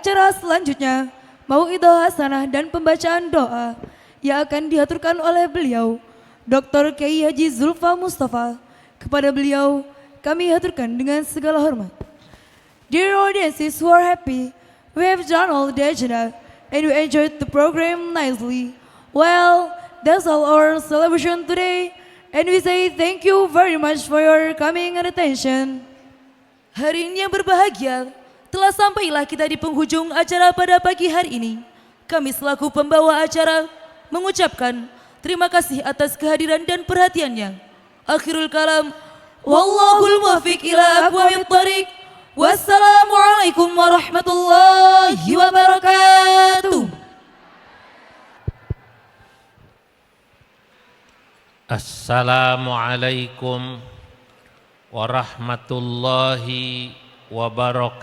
Acara selanjutnya, Mauidhah Hasanah dan pembacaan doa yang akan diaturkan oleh beliau, Dr. Kiai Haji Zulfa Mustafa. Kepada beliau, kami haturkan dengan segala hormat. Dear audiences who are happy, we have done all the agenda and we enjoyed the program nicely. Well, that's all our celebration today, and we say thank you very much for your coming and attention. Hari ini yang berbahagia, telah sampailah kita di penghujung acara pada pagi hari ini. Kami selaku pembawa acara mengucapkan terima kasih atas kehadiran dan perhatiannya. Akhirul kalam, wallahul muwaffiq ila aqwamit thariq. Wassalamualaikum warahmatullahi wabarakatuh. Assalamualaikum warahmatullahi wabarakatuh.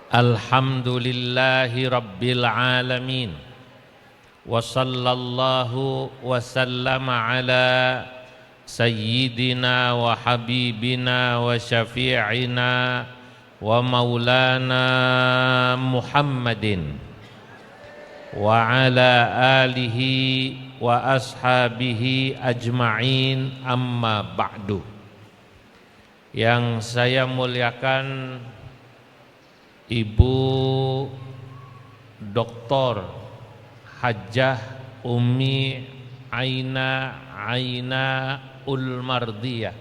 Alhamdulillahi rabbil alamin. Wa sallallahu wa sallama ala sayyidina wa habibina wa syafi'ina wa maulana Muhammadin wa ala alihi wa ashabihi ajma'in, amma ba'du. Yang saya muliakan Ibu Dr. Hajjah Ummi Aina Ulmardiyah,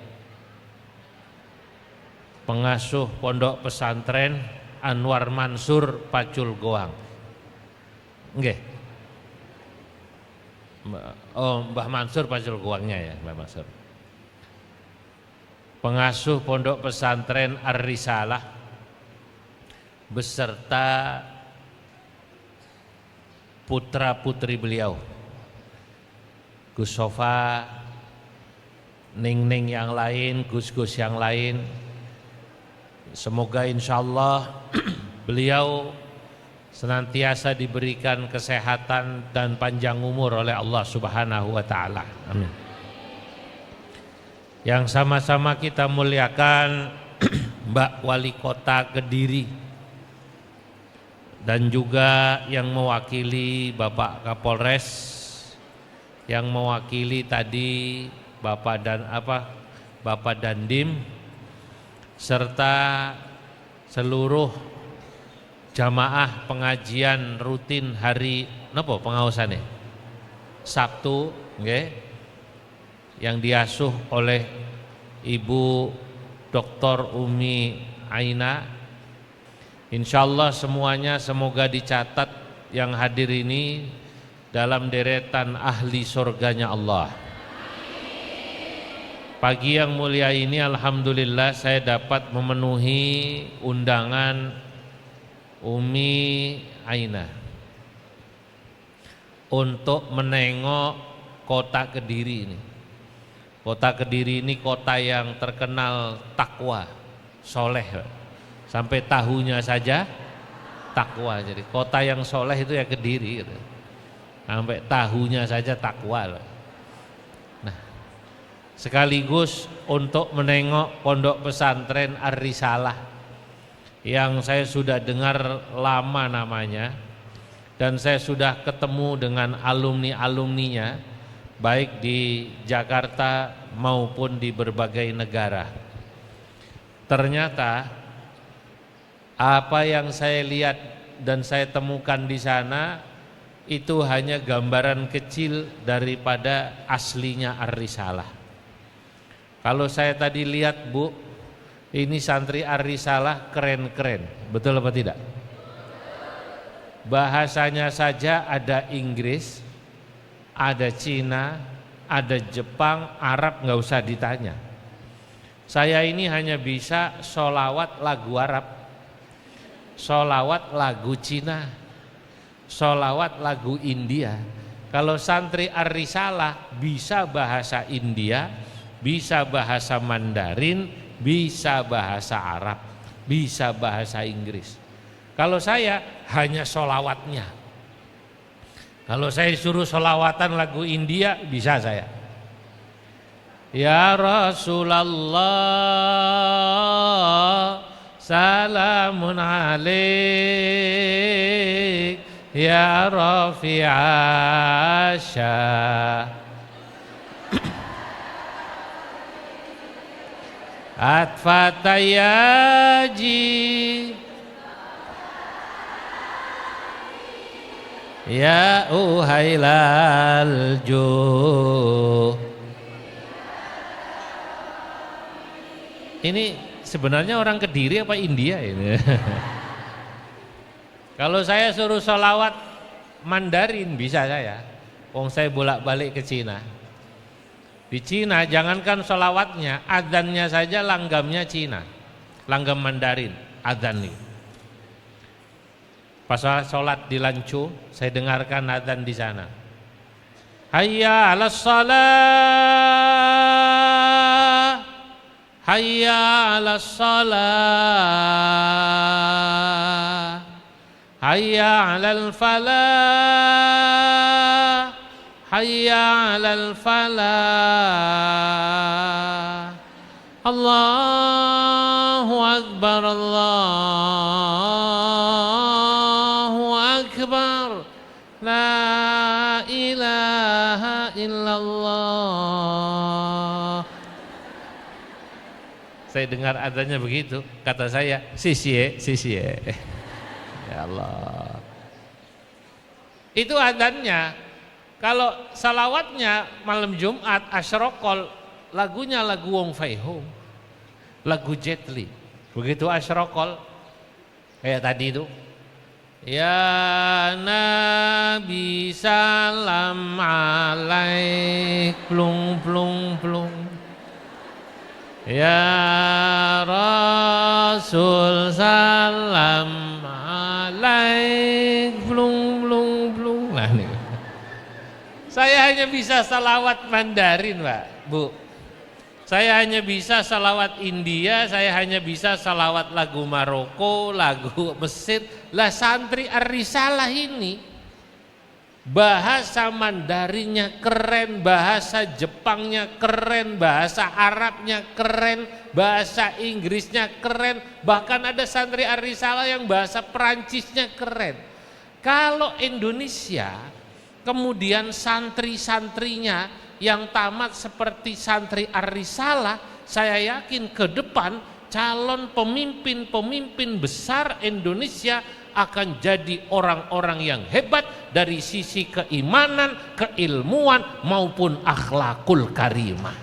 pengasuh Pondok Pesantren Anwar Mansur Pacul Goang. Nggih. Oh, Mbah Mansur Pacul Goangnya ya, Mbah Mansur. Pengasuh Pondok Pesantren Ar-Risalah beserta putra-putri beliau, Gus Sofa, Ning-Ning yang lain, Gus-Gus yang lain. Semoga insyaallah beliau senantiasa diberikan kesehatan dan panjang umur oleh Allah Subhanahu wa taala. Amin. Yang sama-sama kita muliakan Mbak Wali Kota Kediri dan juga yang mewakili Bapak Kapolres, yang mewakili tadi Bapak Dandim, serta seluruh jamaah pengajian rutin hari napa pengaosane Sabtu nggih, yang diasuh oleh Ibu Dr. Ummi Aina. Insyaallah semuanya semoga dicatat yang hadir ini dalam deretan ahli surganya Allah. Pagi yang mulia ini alhamdulillah saya dapat memenuhi undangan Ummi Aina untuk menengok kota Kediri ini. Kota Kediri ini kota yang terkenal takwa, soleh, sampai tahunya saja takwa. Jadi kota yang soleh itu ya Kediri gitu. Sampai tahunya saja takwa. Nah, sekaligus untuk menengok Pondok Pesantren Ar-Risalah yang saya sudah dengar lama namanya, dan saya sudah ketemu dengan alumni-alumninya baik di Jakarta maupun di berbagai negara. Ternyata apa yang saya lihat dan saya temukan di sana itu hanya gambaran kecil daripada aslinya Ar-Risalah. Kalau saya tadi lihat, Bu, ini santri Ar-Risalah keren-keren, betul apa tidak? Bahasanya saja ada Inggris, ada Cina, ada Jepang, Arab, nggak usah ditanya. Saya ini hanya bisa sholawat lagu Arab, sholawat lagu Cina, sholawat lagu India. Kalau santri Ar-Risalah bisa bahasa India, bisa bahasa Mandarin, bisa bahasa Arab, bisa bahasa Inggris. Kalau saya hanya sholawatnya. Kalau saya suruh sholawatan lagu India bisa saya. Ya Rasulullah, salamun alaik, ya Rafi'asya. Atfatayaji, ya uhailal juh. Ini sebenarnya orang Kediri apa India ini? Kalau saya suruh sholawat Mandarin bisa saya. Wong saya bolak-balik ke Cina. Di Cina jangankan sholawatnya, adzannya saja langgamnya Cina, langgam Mandarin, adzan nih. Pas sholat di Lanzhou, saya dengarkan adzan di sana. Hayya 'alas shalah, hayya 'alas shalah, hayya 'alal falah, hayya 'alal falah. Allahu akbar, Allahu akbar, la ilaha illallah. Saya dengar adanya begitu, kata saya, sisie. Ya Allah. Itu adanya. Kalau salawatnya malam Jumat asyraqal, lagunya lagu Wong Fai Hung, lagu Jet Li. Begitu asyraqal kayak tadi itu, ya Nabi salam alaik, plung plung plung, ya Rasul salam alaik, plung plung plung. Nah nih, saya hanya bisa salawat Mandarin, Pak, Bu. Saya hanya bisa salawat India, saya hanya bisa salawat lagu Maroko, lagu Mesir. Lah santri Ar-Risalah ini bahasa Mandarinnya keren, bahasa Jepangnya keren, bahasa Arabnya keren, bahasa Inggrisnya keren, bahkan ada santri Ar-Risalah yang bahasa Perancisnya keren. Kalau Indonesia kemudian santri-santrinya yang tamat seperti santri Ar-Risalah, saya yakin ke depan calon pemimpin-pemimpin besar Indonesia akan jadi orang-orang yang hebat dari sisi keimanan, keilmuan maupun akhlakul karimah.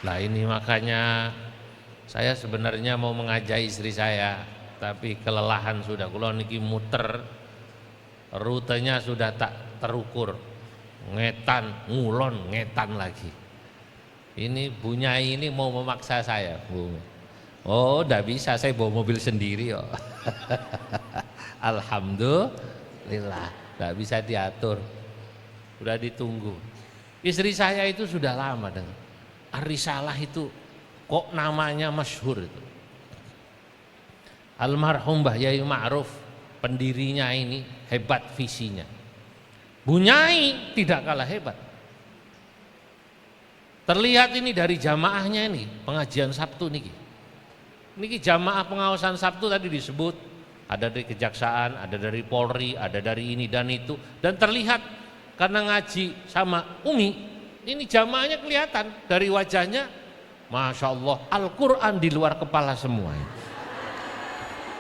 Lah ini makanya saya sebenarnya mau mengajak istri saya, tapi kelelahan sudah. Kalau niki muter, rutenya sudah tak terukur, ngetan, ngulon, ngetan lagi. Ini Bu Nyai ini mau memaksa saya, Bu. Oh, ndak bisa, saya bawa mobil sendiri kok. Alhamdulillah, ndak bisa diatur. Sudah ditunggu. Istri saya itu sudah lama dengan Ar-Risalah itu, kok namanya masyhur itu. Almarhum Mbah Yai Ma'ruf, pendirinya ini hebat visinya. Bu Nyai tidak kalah hebat. Terlihat ini dari jamaahnya ini, pengajian Sabtu niki. Niki jamaah pengawasan Sabtu tadi disebut, ada dari Kejaksaan, ada dari Polri, ada dari ini dan itu, dan terlihat karena ngaji sama Umi, ini jamaahnya kelihatan dari wajahnya, Masya Allah, Al-Quran di luar kepala semua.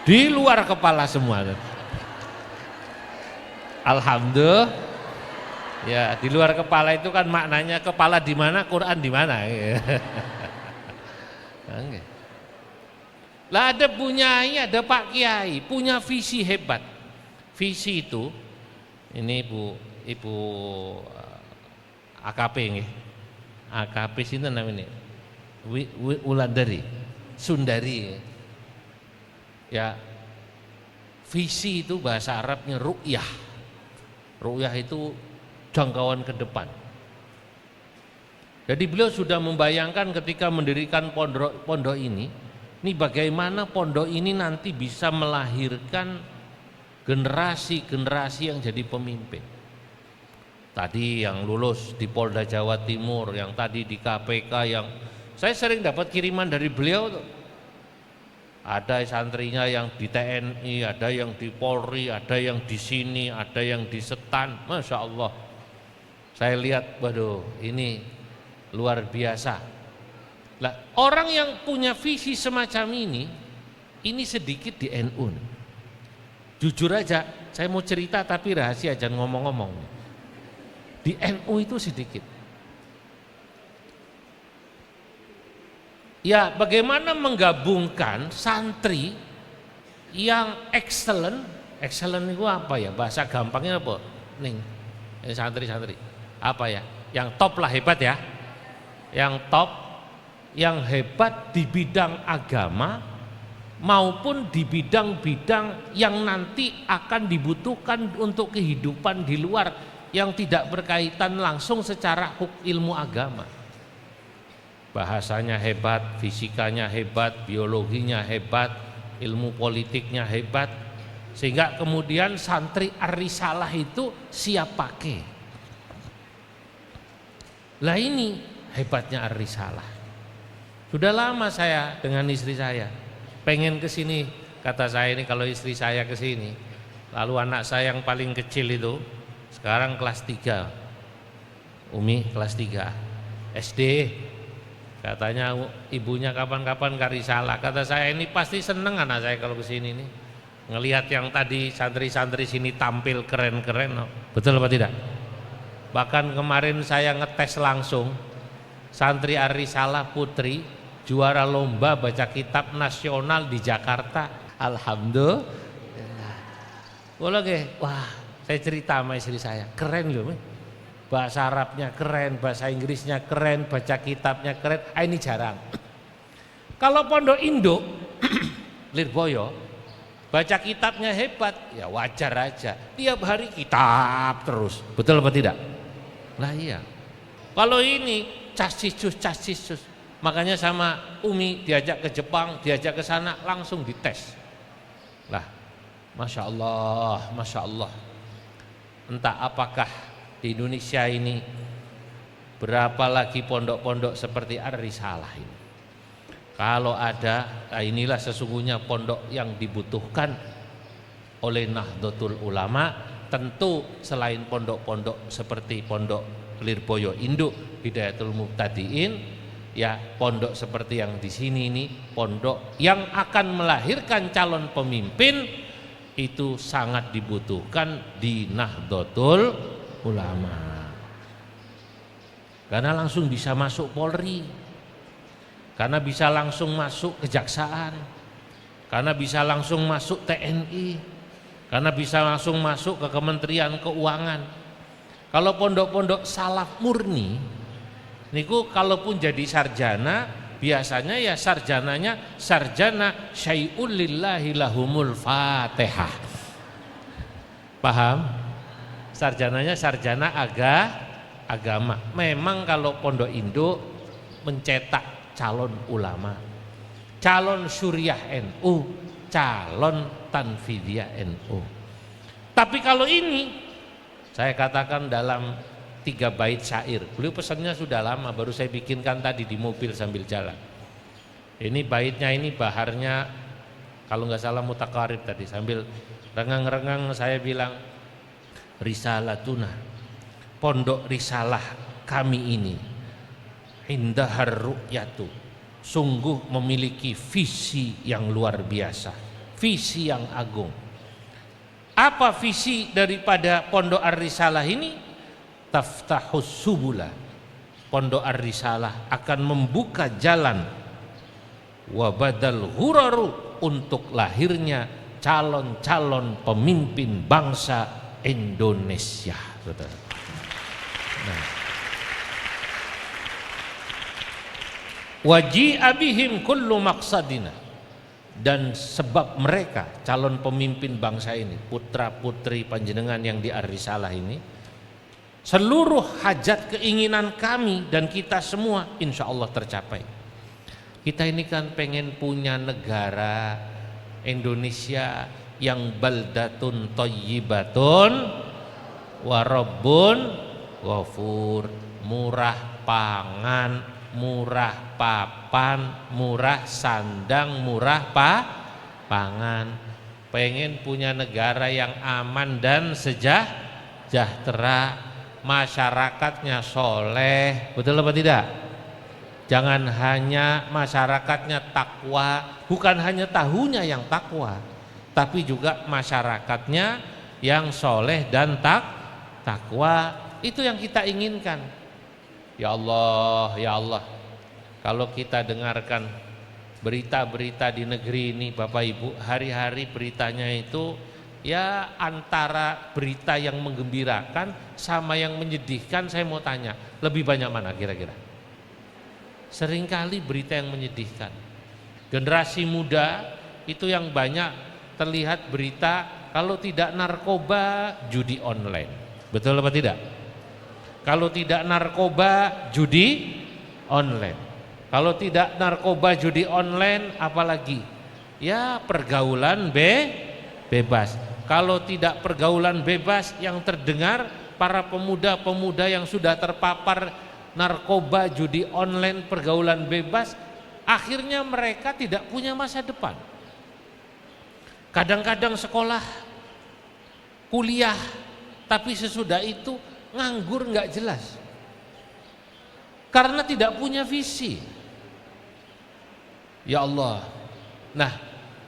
Di luar kepala semua. Alhamdulillah. Ya, di luar kepala itu kan maknanya kepala di mana, Quran di mana. Lah ada Bu Nyai, ada Pak Kiai, punya visi hebat. Visi itu, ini Ibu AKP nih. AKP sini namanya Wulandari, Sundari. Ya, visi itu bahasa Arabnya ru'yah. Ru'yah itu jangkauan ke depan. Jadi beliau sudah membayangkan ketika mendirikan pondok ini bagaimana pondok ini nanti bisa melahirkan generasi-generasi yang jadi pemimpin. tadi yang lulus di Polda Jawa Timur, yang tadi di KPK, yang saya sering dapat kiriman dari beliau tuh. Ada santrinya yang di TNI, ada yang di Polri, ada yang di sini, ada yang di Setan. Masya Allah. Saya lihat, waduh, ini luar biasa. Lah, orang yang punya visi semacam ini sedikit di NU. Jujur aja, saya mau cerita tapi rahasia, jangan ngomong-ngomong. Di NU itu sedikit. Ya, bagaimana menggabungkan santri yang excellent itu apa ya? Bahasa gampangnya apa? Ning, santri-santri. Apa ya? Yang top lah, hebat ya. Yang top, yang hebat di bidang agama maupun di bidang-bidang yang nanti akan dibutuhkan untuk kehidupan di luar yang tidak berkaitan langsung secara ilmu agama. Bahasanya hebat, fisikanya hebat, biologinya hebat, ilmu politiknya hebat, sehingga kemudian santri Ar-Risalah itu siap pakai. Lah ini hebatnya Ar-Risalah. Sudah lama saya dengan istri saya pengen ke sini, kata saya ini kalau istri saya ke sini, lalu anak saya yang paling kecil itu sekarang kelas 3, Umi kelas 3 SD. Katanya ibunya kapan-kapan ke Risalah. Kata saya ini pasti seneng anak saya kalau kesini nih, ngelihat yang tadi santri-santri sini tampil keren-keren. Betul apa tidak? Bahkan kemarin saya ngetes langsung santri Ar-Risalah putri juara lomba baca kitab nasional di Jakarta. Alhamdulillah. Wah, saya cerita sama istri saya, keren loh. Bahasa Arabnya keren, bahasa Inggrisnya keren, baca kitabnya keren. Ini jarang. Kalau Pondok Induk Lirboyo baca kitabnya hebat, ya wajar aja. Tiap hari kitab terus. Betul apa tidak? Lah iya. Kalau ini cas-cis-cus. Makanya sama Umi diajak ke Jepang, diajak ke sana langsung dites. Lah, Masya Allah. Entah apakah di Indonesia ini berapa lagi pondok-pondok seperti Ar-Risalah ini. Kalau ada, nah inilah sesungguhnya pondok yang dibutuhkan oleh Nahdlatul Ulama. Tentu selain pondok-pondok seperti Pondok Lirboyo Induk, Hidayatul Mubtadiin, ya pondok seperti yang di sini ini, pondok yang akan melahirkan calon pemimpin itu sangat dibutuhkan di Nahdlatul Ulama, karena langsung bisa masuk Polri, karena bisa langsung masuk kejaksaan, karena bisa langsung masuk TNI, karena bisa langsung masuk ke Kementerian Keuangan. Kalau pondok-pondok salaf murni niku kalaupun jadi sarjana, biasanya ya sarjananya sarjana syai'ul lillahi lahumul fatihah. Paham? Sarjananya sarjana agama. Memang kalau Pondok Induk mencetak calon ulama, calon syuriah NU, calon tanfidiyah NU. Tapi kalau ini saya katakan dalam 3 bait syair. Beliau pesannya sudah lama, baru saya bikinkan tadi di mobil sambil jalan. Ini baitnya, ini baharnya kalau nggak salah mutaqarib tadi, sambil rengang-rengang saya bilang, Risalatuna, pondok risalah kami ini, indahar ru'yatu, sungguh memiliki visi yang luar biasa, visi yang agung. Apa visi daripada pondok Ar-Risalah ini? Taftahus subula, pondok Ar-Risalah akan membuka jalan wabadal huraru, untuk lahirnya calon-calon pemimpin bangsa Indonesia. Nah, waji'a bihim kullu maqsadina, dan sebab mereka calon pemimpin bangsa ini, putra putri panjenengan yang di Ar-Risalah ini, seluruh hajat keinginan kami dan kita semua insya Allah tercapai. Kita ini kan pengen punya negara Indonesia yang baldatun thayyibatun wa rabbun ghafur, murah pangan, murah papan, murah sandang, murah pangan. Pengen punya negara yang aman dan sejahtera, masyarakatnya soleh, betul apa tidak? Jangan hanya masyarakatnya takwa, bukan hanya tahunya yang takwa, tapi juga masyarakatnya yang soleh dan takwa. Itu yang kita inginkan. Ya Allah, ya Allah, kalau kita dengarkan berita-berita di negeri ini Bapak Ibu, hari-hari beritanya itu ya antara berita yang menggembirakan sama yang menyedihkan. Saya mau tanya, lebih banyak mana kira-kira? Seringkali berita yang menyedihkan. Generasi muda itu yang banyak terlihat berita, kalau tidak narkoba, judi online. Betul apa tidak? Kalau tidak narkoba, judi online. Kalau tidak narkoba, judi online, apalagi? Ya pergaulan bebas. Kalau tidak pergaulan bebas, yang terdengar para pemuda-pemuda yang sudah terpapar narkoba, judi online, pergaulan bebas, akhirnya mereka tidak punya masa depan. Kadang-kadang sekolah, kuliah, tapi sesudah itu nganggur nggak jelas karena tidak punya visi. Ya Allah. Nah,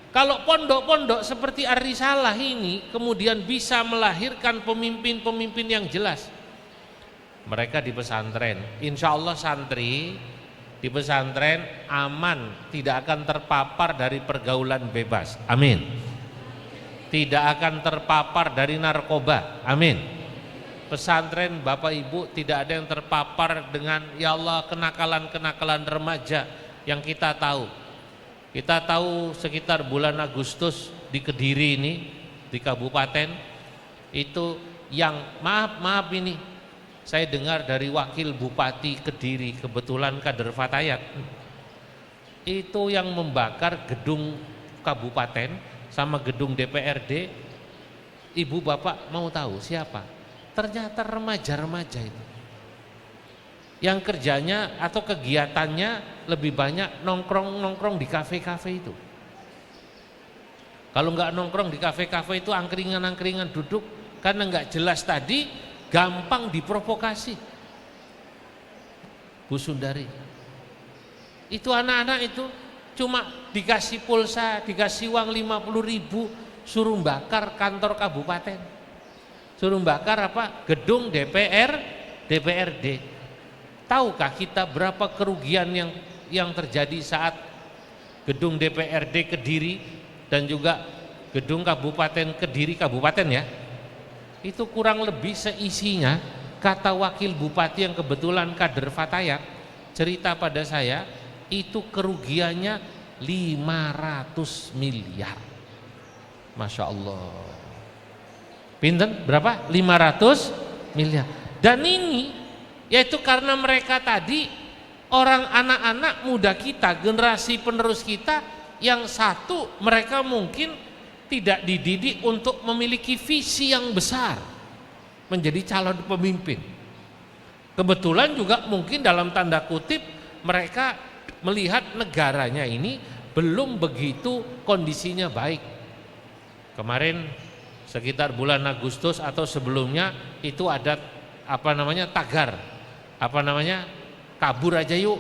kalau pondok-pondok seperti Ar-Risalah ini kemudian bisa melahirkan pemimpin-pemimpin yang jelas. Mereka di pesantren, insya Allah santri di pesantren aman, tidak akan terpapar dari pergaulan bebas, amin. Tidak akan terpapar dari narkoba, amin. Pesantren Bapak Ibu tidak ada yang terpapar dengan ya Allah kenakalan-kenakalan remaja yang kita tahu. Kita tahu sekitar bulan Agustus di Kediri ini, di kabupaten itu yang maaf ini saya dengar dari wakil Bupati Kediri, kebetulan kader Fatayat, itu yang membakar gedung kabupaten sama gedung DPRD. Ibu bapak mau tahu siapa? Ternyata remaja-remaja itu yang kerjanya atau kegiatannya lebih banyak nongkrong di kafe-kafe itu. Kalau nggak nongkrong di kafe-kafe itu angkringan-angkringan duduk, karena nggak jelas tadi, gampang diprovokasi. Bu Sundari, itu anak-anak itu cuma dikasih pulsa, dikasih uang 50.000, suruh bakar kantor kabupaten. Suruh bakar apa? Gedung DPRD. Tahukah kita berapa kerugian yang terjadi saat gedung DPRD Kediri dan juga gedung Kabupaten Kediri kabupaten ya? Itu kurang lebih seisinya, kata wakil bupati yang kebetulan kader Fatayat cerita pada saya, itu kerugiannya 500 miliar. Masya Allah. Pinten berapa? 500 miliar. Dan ini yaitu karena mereka tadi orang anak-anak muda kita, generasi penerus kita, yang satu mereka mungkin tidak dididik untuk memiliki visi yang besar menjadi calon pemimpin. Kebetulan juga mungkin dalam tanda kutip mereka melihat negaranya ini belum begitu kondisinya baik. Kemarin sekitar bulan Agustus atau sebelumnya itu ada tagar, kabur aja yuk,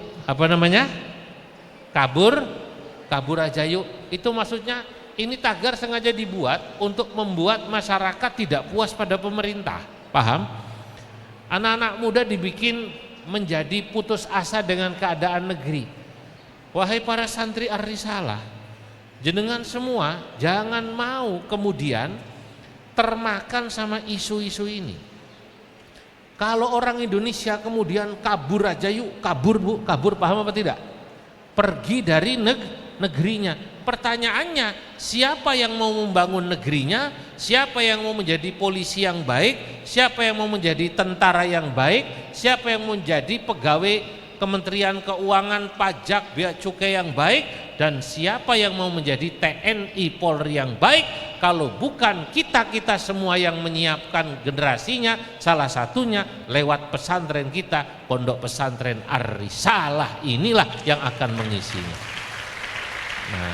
kabur aja yuk. Itu maksudnya ini tagar sengaja dibuat untuk membuat masyarakat tidak puas pada pemerintah, paham? Anak-anak muda dibikin menjadi putus asa dengan keadaan negeri. Wahai para santri Ar-Risalah, jenengan semua jangan mau kemudian termakan sama isu-isu ini. Kalau orang Indonesia kemudian kabur aja yuk, kabur bu, kabur, paham apa tidak? Pergi dari negerinya. Pertanyaannya, siapa yang mau membangun negerinya? Siapa yang mau menjadi polisi yang baik? Siapa yang mau menjadi tentara yang baik? Siapa yang mau menjadi pegawai Kementerian Keuangan, pajak, bea cukai yang baik? Dan siapa yang mau menjadi TNI Polri yang baik kalau bukan kita-kita semua yang menyiapkan generasinya, salah satunya lewat pesantren kita, Pondok Pesantren Ar-Risalah inilah yang akan mengisinya. Nah.